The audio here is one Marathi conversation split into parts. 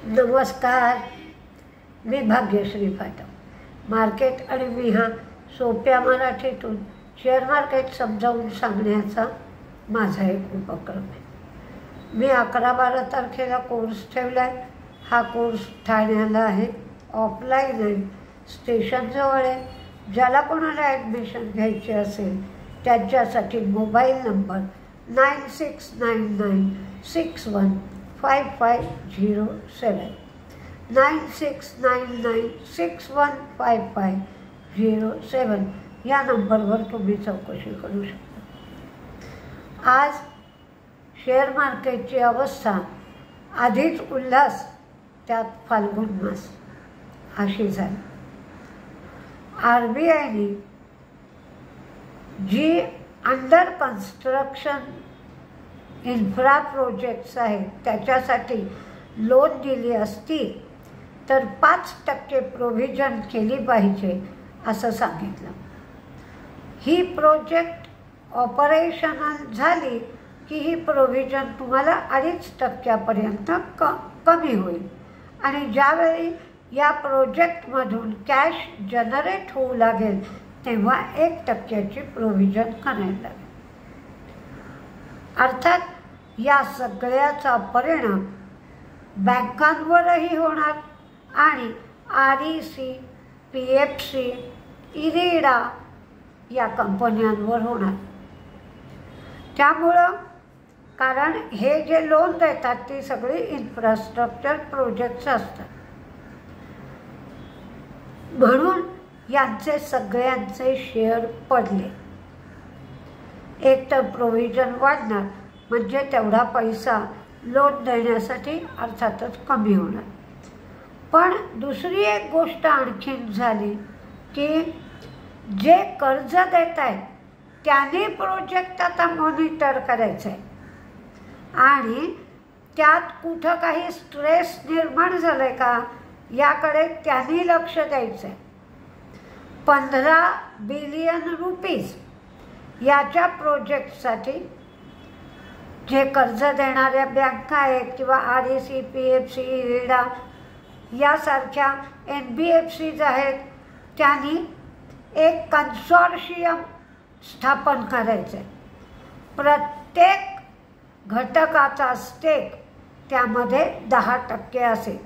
नमस्कार, मी भाग्यश्री फाटक. मार्केट आणि मी हा सोप्या मराठीतून शेअर मार्केट समजावून सांगण्याचा माझा एक उपक्रम आहे. मी 11-12 तारखेला कोर्स ठेवला आहे. हा कोर्स ठाण्याला आहे, ऑफलाईन आहे, स्टेशनजवळ आहे. ज्याला कोणाला ॲडमिशन घ्यायची असेल त्यांच्यासाठी मोबाईल नंबर 9699615507 9699615507 या नंबरवर तुम्ही चौकशी करू शकता. आज शेअर मार्केटची अवस्था आधीच उल्हास, त्यात फाल्गुन मास अशी झाली. RBIने जी अंडर कन्स्ट्रक्शन इन्फ्रा प्रोजेक्ट्स आहेत त्याच्यासाठी लोन दिली असती तर 5% प्रोव्हिजन केली पाहिजे असं सांगितलं. ही प्रोजेक्ट ऑपरेशनल झाली की ही प्रोव्हिजन तुम्हाला 2.5% कमी होईल आणि ज्यावेळी या प्रोजेक्टमधून कॅश जनरेट होऊ लागेल तेव्हा 1% प्रोव्हिजन करायला लागेल. अर्थात या सगळ्याचा परिणाम बँकांवरही होणार आणि REC, PFC, इरिडा या कंपन्यांवर होणार. त्यामुळं कारण हे जे लोन देतात ती सगळी इन्फ्रास्ट्रक्चर प्रोजेक्ट्स असतात, म्हणून यांचे सगळ्यांचे शेअर पडले. एक तर प्रोव्हिजन वाढणार म्हणजे तेवढा पैसा लोन देण्यासाठी अर्थातच कमी होणार. पण दुसरी एक गोष्ट आणखीन झाली की जे कर्ज देत आहेत त्याने प्रोजेक्ट आता मॉनिटर करायचं आहे आणि त्यात कुठं काही स्ट्रेस निर्माण झालं आहे का याकडे त्यांनी लक्ष द्यायचं आहे. 15 बिलियन रुपीज याच्या प्रोजेक्टसाठी जे कर्ज देणाऱ्या बँका आहेत किंवा REC, PFC, इरिडा यासारख्या NBFCs आहेत त्यांनी एक कन्सॉर्शियम स्थापन करायचं आहे. प्रत्येक घटकाचा स्टेक त्यामध्ये 10% असेल.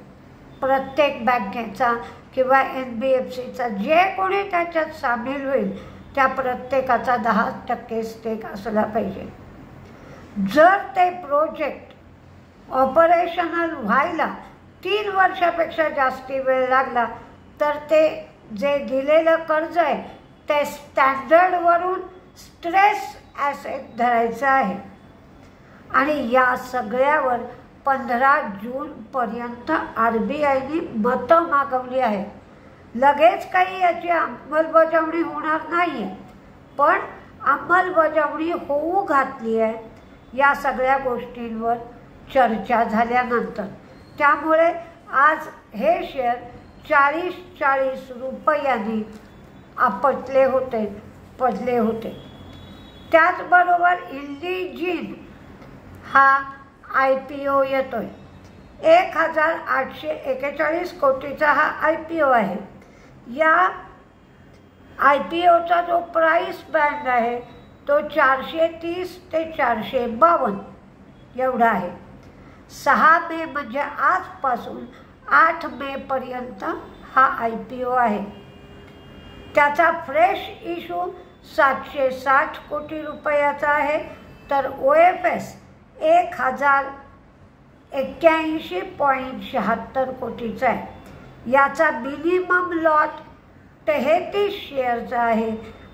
प्रत्येक बँकेचा किंवा NBFCचा जे कोणी त्याच्यात सामील होईल त्या प्रत्येकाचा 10% स्टेक असला पाहिजे. जर ते प्रोजेक्ट ऑपरेशनल व्हायला 3 वर्षापेक्षा जास्ती वेळ लागला तर ते जे दिलेलं कर्ज आहे ते स्टँडर्डवरून स्ट्रेस ॲसेट धरायचं आहे आणि या सगळ्यावर 15 जूनपर्यंत RBIने मतं मागवली आहेत. लगेच काही याची अंमलबजावणी होणार नाही आहे, पण अंमलबजावणी होऊ घातली आहे या सगळ्या गोष्टींवर चर्चा झाल्यानंतर. त्यामुळे आज हे शेअर 40 रुपयांनी आपटले होते, पडले होते. त्याचबरोबर इंडिजीन हा IPO येतोय. 1841 कोटीचा हा IPO आहे. या IPOचा जो प्राईस बँड आहे तो 430 ते 452 एवढा आहे. 6 मे म्हणजे आजपासून 8 मेपर्यंत हा IPO आहे. त्याचा फ्रेश इशू 760 कोटी रुपयाचा आहे तर OFS 1081.76 कोटीचा आहे. याचा मिनिमम लॉट 33 शेअरचा आहे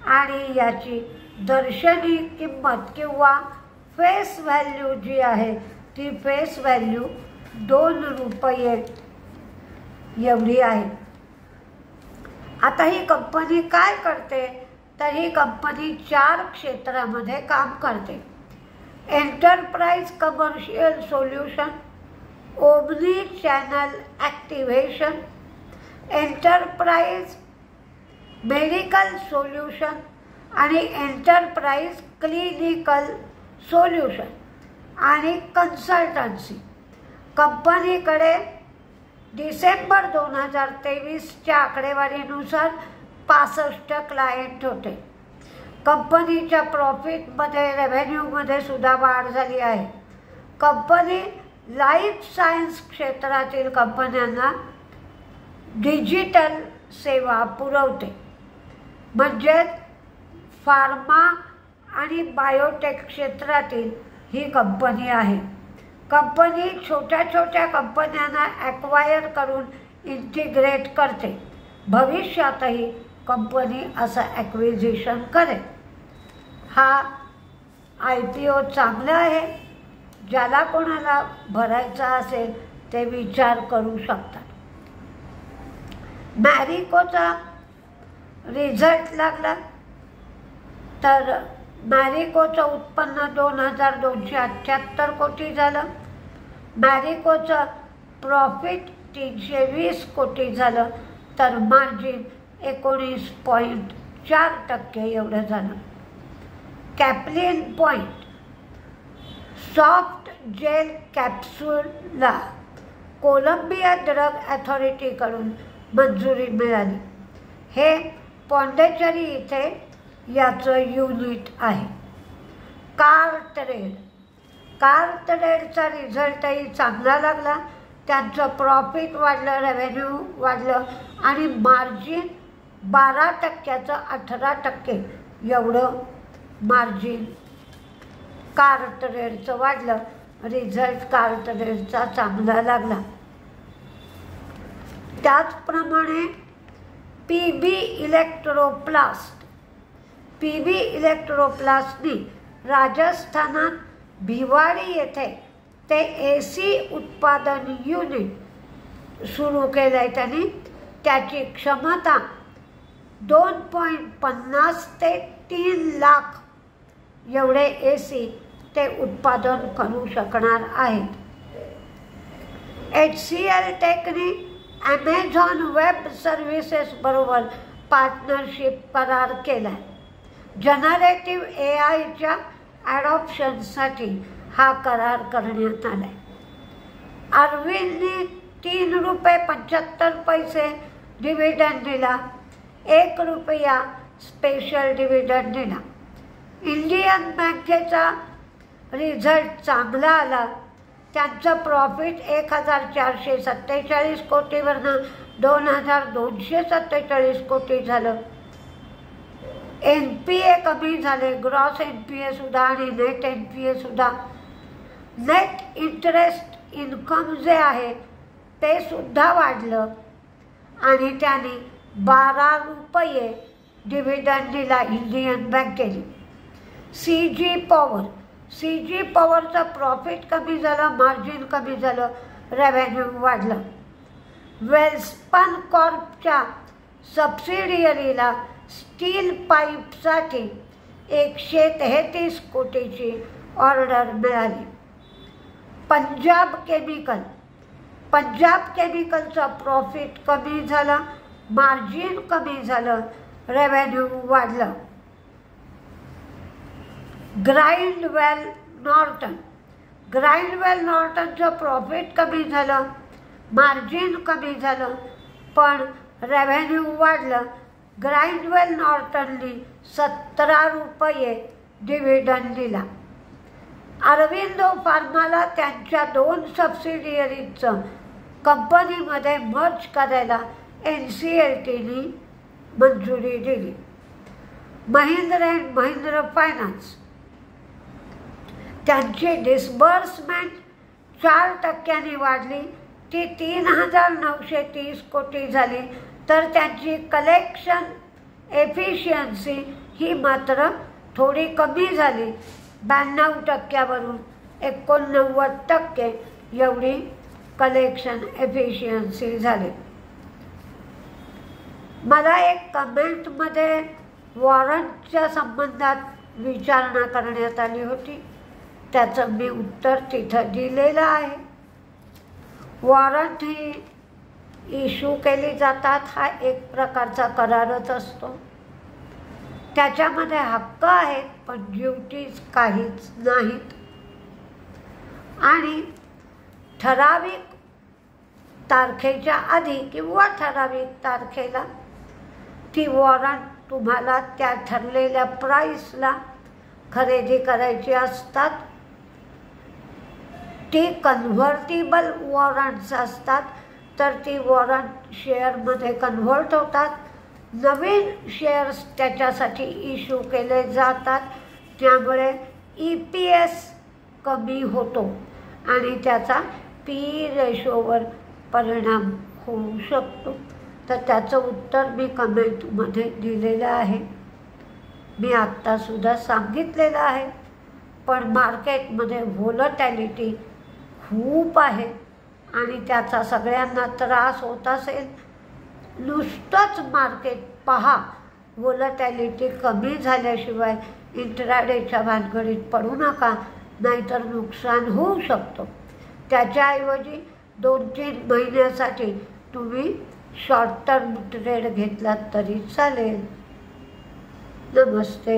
आणि याची दर्शनी किंमत किंवा फेस व्हॅल्यू जी आहे ती फेस व्हॅल्यू 2 रुपये एवढी आहे. आता ही कंपनी काय करते तर ही कंपनी 4 क्षेत्रामध्ये काम करते. Enterprise commercial solution, omni channel activation, enterprise medical solution आणि एंटरप्राइज क्लिनिकल सोल्यूशन आणि कन्सल्टन्सी. कंपनीकडे डिसेंबर 2023च्या आकडेवारीनुसार 65 क्लायंट होते. कंपनीच्या प्रॉफिटमध्ये, रेव्हेन्यूमध्ये सुद्धा वाढ झाली आहे. कंपनी लाईफ सायन्स क्षेत्रातील कंपन्यांना डिजिटल सेवा पुरवते, म्हणजेच फार्मा आणि बायोटेक क्षेत्रातील ही कंपनी आहे. कंपनी छोट्या छोट्या कंपन्यांना ॲक्वायर करून इंटिग्रेट करते. भविष्यातही कंपनी असं ॲक्विजिशन करेल. हा IPO चांगला आहे. ज्याला कोणाला भरायचा असेल ते विचार करू शकतात. मॅरिकोचा रिझल्ट लागला तर मॅरिकोचं उत्पन्न 2278 कोटी झालं. मॅरिकोचं प्रॉफिट 320 कोटी झालं, तर मार्जिन 19.4% एवढं झालं. कॅप्लिन पॉइंट सॉफ्ट जेल कॅप्सूलला कोलंबिया ड्रग अथॉरिटीकडून मंजुरी मिळाली. हे पॉंडेचेरी इथे याचं युनिट आहे. कार्टरेडचा रिझल्टही चांगला लागला. त्यांचं प्रॉफिट वाढलं, रेव्हेन्यू वाढलं आणि मार्जिन 12%चं 18% एवढं मार्जिन कार्टरेडचं वाढलं. रिझल्ट कार्टरेडचा चांगला लागला. त्याचप्रमाणे PB इलेक्ट्रोप्लास्टनी राजस्थानात भिवाडी येथे ते AC उत्पादन युनिट सुरू केलं आहे. त्यांनी त्याची क्षमता 2.50 ते 3 लाख एवढे AC ते उत्पादन करू शकणार आहेत. HCL टेकनी ॲमेझॉन वेब सर्व्हिसेस बरोबर पार्टनरशिप करार केला आहे. जनरेटिव्ह AIच्या ॲडॉप्शनसाठी हा करार करण्यात आला आहे. अरविंदने ₹3.75 डिव्हिडंड दिला, ₹1 स्पेशल डिव्हिडंड दिला. इंडियन बँकेचा रिझल्ट चांगला आला. त्यांचं प्रॉफिट 1447 कोटीवरनं 2247 कोटी झालं. NPA कमी झाले, ग्रॉस NPA सुद्धा आणि नेट NPA सुद्धा. नेट इंटरेस्ट इन्कम जे आहे ते सुद्धा वाढलं आणि त्याने ₹12 डिव्हिडंड दिला इंडियन बँकेने. CG पॉवरचं प्रॉफिट कमी झालं, मार्जिन कमी झालं, रेव्हेन्यू वाढलं. वेल्स्पन कॉर्पच्या सबसिडियरीला स्टील पाईपसाठी 133 कोटीची ऑर्डर मिळाली. पंजाब केमिकलचं प्रॉफिट कमी झालं, मार्जिन कमी झालं, रेव्हेन्यू वाढलं. ग्राइंडवेल नॉर्टनचं प्रॉफिट कमी झालं, मार्जिन कमी झालं, पण रेव्हेन्यू वाढलं. ग्राइंडवेल नॉर्टननी ₹17 डिव्हिडंड दिला. अरविंदो फार्माला त्यांच्या 2 सबसिडियरीचं कंपनीमध्ये मर्ज करायला NCLTनी मंजुरी दिली. महिंद्र फायनान्स त्यांची डिस्बर्समेंट 4% वाढली, ती 3,930 कोटी झाली. तर त्यांची कलेक्शन एफिशियन्सी ही मात्र थोडी कमी झाली, 92%वरून 89% एवढी कलेक्शन एफिशियन्सी झाली. मला एक कमेंटमध्ये वॉरंटच्या संबंधात विचारणा करण्यात आली होती. त्याचं मी उत्तर तिथं दिलेलं आहे. वॉरंट ही इश्यू केली जातात, हा एक प्रकारचा करारच असतो. त्याच्यामध्ये हक्क आहेत पण ड्युटीज काहीच नाहीत. आणि ठराविक तारखेच्या आधी किंवा ठराविक तारखेला ती वॉरंट तुम्हाला त्या ठरलेल्या प्राईसला खरेदी करायची असतात. ती कन्व्हर्टिबल वॉरंट्स असतात, तर ती वॉरंट शेअरमध्ये कन्व्हर्ट होतात. नवीन शेअर्स त्याच्यासाठी इश्यू केले जातात. त्यामुळे EPS कमी होतो आणि त्याचा PE रेशोवर परिणाम होऊ शकतो. तर त्याचं उत्तर मी कमेंटमध्ये दिलेलं आहे. मी आत्तासुद्धा सांगितलेलं आहे. पण मार्केटमध्ये व्होलटॅलिटी खूप आहे आणि त्याचा सगळ्यांना त्रास होत असेल. नुसतंच मार्केट पहा, व्होलटॅलिटी कमी झाल्याशिवाय इंट्राडेच्या भानगडीत पडू नका, नाहीतर नुकसान होऊ शकतो. त्याच्याऐवजी 2-3 महिन्यासाठी तुम्ही शॉर्ट टर्म ट्रेड घेतलात तरी चालेल. नमस्ते.